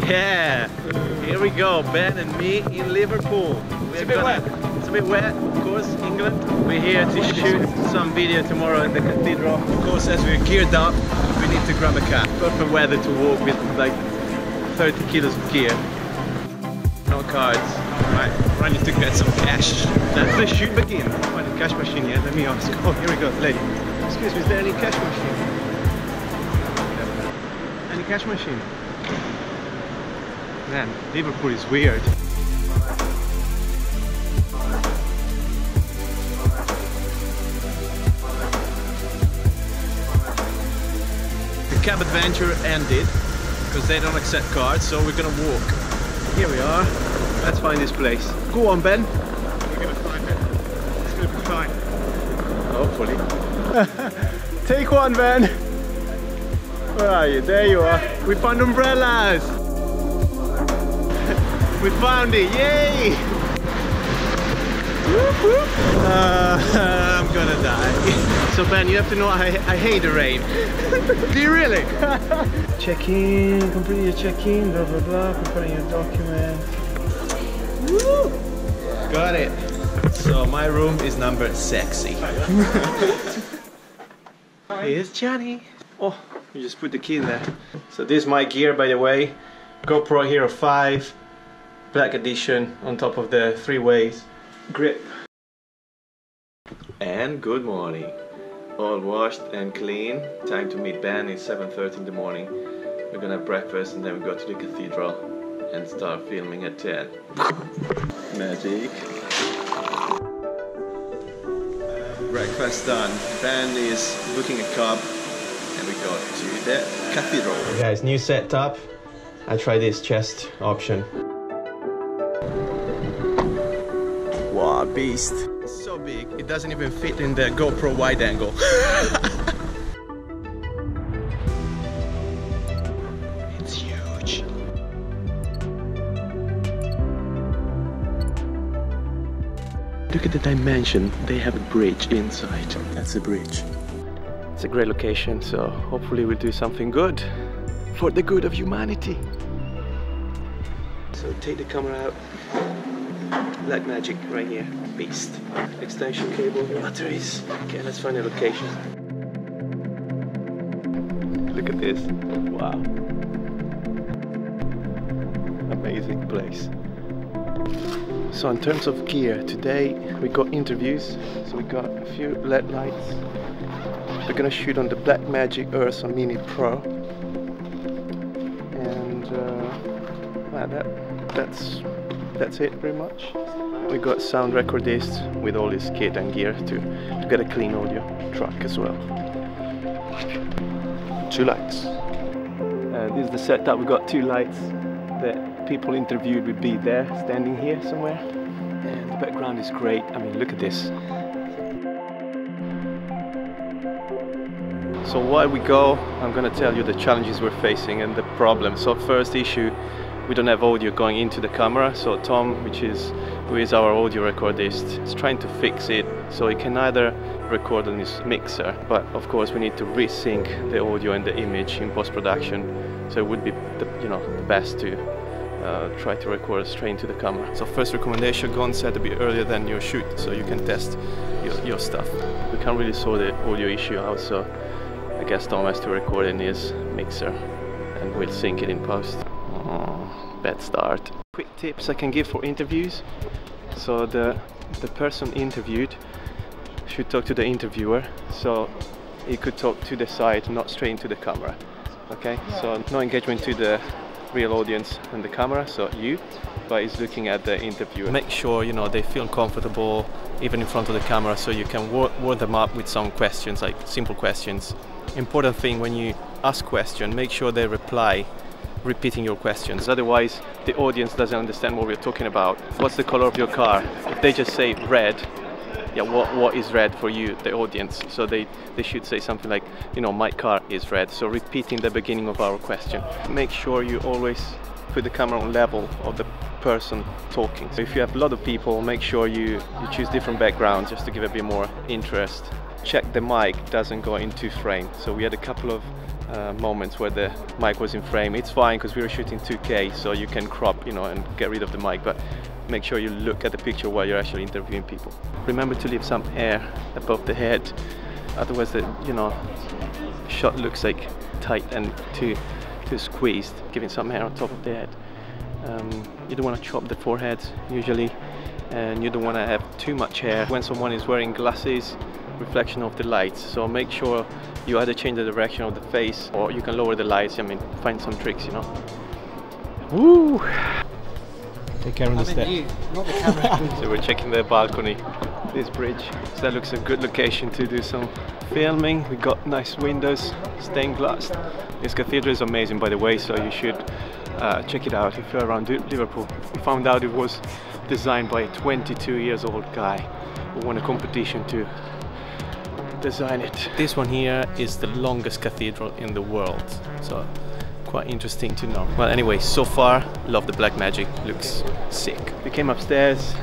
Yeah, here we go, Ben and me in Liverpool. It's a bit wet. It's a bit wet, of course, England. We're here to shoot some video tomorrow in the cathedral. Of course, as we're geared up, we need to grab a car. Perfect weather to walk with like 30 kilos of gear. No cards. Right, I need to get some cash. Let the shoot begin. Find a cash machine here, let me ask. Oh, here we go, lady. Excuse me, is there any cash machine? Any cash machine? Man, Liverpool is weird. The cab adventure ended because they don't accept cards, so we're gonna walk. Here we are. Let's find this place. Go on, Ben. We're gonna find it. It's gonna be fine. Hopefully. Take one, Ben. Where are you? There you are. We found umbrellas. We found it. Yay! Whoop, whoop. I'm gonna die. So Ben, you have to know I hate the rain. Do you really? Check in, complete your check-in, blah blah blah, preparing your documents. Woo! Got it. So my room is number sexy. Here's Johnny. Oh, you just put the key in there. So this is my gear, by the way. GoPro Hero 5, Black Edition on top of the 3-ways grip. And good morning. All washed and clean. Time to meet Ben. It's 7:30 in the morning. We're gonna have breakfast and then we go to the cathedral and start filming at 10. Magic. Breakfast done. Ben is booking a cab and we go to the cathedral. Guys, new setup. I try this chest option. Wow, beast. It's so big, it doesn't even fit in the GoPro wide angle. It's huge. Look at the dimension. They have a bridge inside. That's a bridge. It's a great location, so hopefully we'll do something good for the good of humanity. So take the camera out. Black magic right here. Beast. Extension cable, batteries. Okay, let's find a location. Look at this. Wow. Amazing place. So in terms of gear, today we got interviews. So we got a few LED lights. We're gonna shoot on the Blackmagic Ursa Mini Pro. And that's it pretty much. We got sound recordist with all his kit and gear to get a clean audio track as well. 2 lights. This is the setup. We got 2 lights. The people interviewed will be there, standing here somewhere. And the background is great. I mean, look at this. So while we go, I'm gonna tell you the challenges we're facing and the problems. So first issue, we don't have audio going into the camera. So Tom, who is our audio recordist, is trying to fix it so he can either record on his mixer, but of course we need to resync the audio and the image in post-production. So it would be the best to try to record straight into the camera. So first recommendation, go on set a bit earlier than your shoot so you can test your stuff. We can't really sort the audio issue out, so I guess Tom has to record in his mixer and we'll sync it in post. Oh, bad start. Quick tips I can give for interviews. So the person interviewed should talk to the interviewer, so he could talk to the side, not straight into the camera. Okay, so no engagement to the real audience and the camera, so you, but he's looking at the interviewer. Make sure they feel comfortable even in front of the camera, so you can warm them up with some questions, like simple questions. Important thing when you ask question, make sure they reply repeating your questions, otherwise the audience doesn't understand what we're talking about. What's the color of your car? If they just say red, yeah, what is red for you, the audience? So they should say something like, my car is red. So repeating the beginning of our question. Make sure you always put the camera on level of the person talking. So if you have a lot of people, make sure you choose different backgrounds just to give a bit more interest. Check the mic doesn't go into frame. So we had a couple of moments where the mic was in frame. It's fine because we were shooting 2K, so you can crop, you know, and get rid of the mic, but make sure you look at the picture while you're actually interviewing people. Remember to leave some air above the head, otherwise the, you know, shot looks like tight and too squeezed. Giving some hair on top of the head. You don't want to chop the forehead usually, and you don't want to have too much hair when someone is wearing glasses, reflection of the lights. So make sure you either change the direction of the face, or you can lower the lights. I mean, find some tricks, you know. Woo! Take care of the step. Not the camera. So we're checking the balcony, this bridge. So that looks a good location to do some filming. We got nice windows, stained glass. This cathedral is amazing, by the way, so you should check it out if you're around Liverpool. We found out it was designed by a 22-year-old guy who won a competition to design it. This one here is the longest cathedral in the world, so quite interesting to know. Well, anyway, so far love the black magic, looks sick. We came upstairs,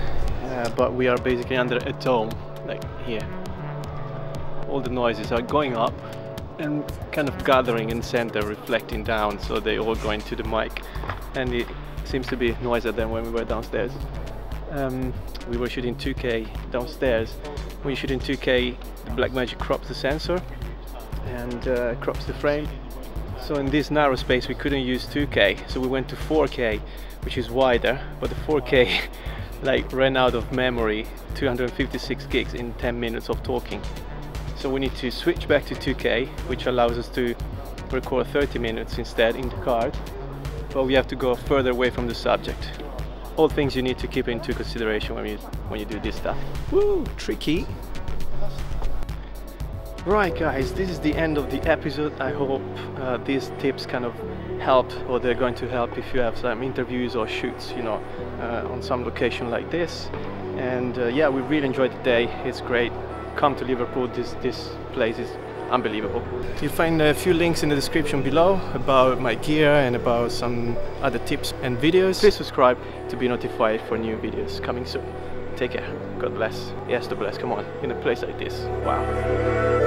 but we are basically under a dome, like here. All the noises are going up and kind of gathering in center, reflecting down, so they all go into the mic, and it seems to be noisier than when we were downstairs. We were shooting 2K downstairs. When you shoot in 2K, the black magic crops the sensor and crops the frame. So in this narrow space we couldn't use 2K, so we went to 4K, which is wider, but the 4K like ran out of memory, 256 gigs in 10 minutes of talking. So we need to switch back to 2K, which allows us to record 30 minutes instead in the card, but we have to go further away from the subject. All things you need to keep into consideration when you do this stuff. Woo, tricky. Right guys, this is the end of the episode. I hope these tips kind of helped, or they're going to help if you have some interviews or shoots, you know, on some location like this. And yeah, we really enjoyed the day. It's great. Come to Liverpool. This place is unbelievable. You'll find a few links in the description below about my gear and about some other tips and videos. Please subscribe to be notified for new videos coming soon. Take care. God bless. Yes, to bless. Come on. In a place like this. Wow.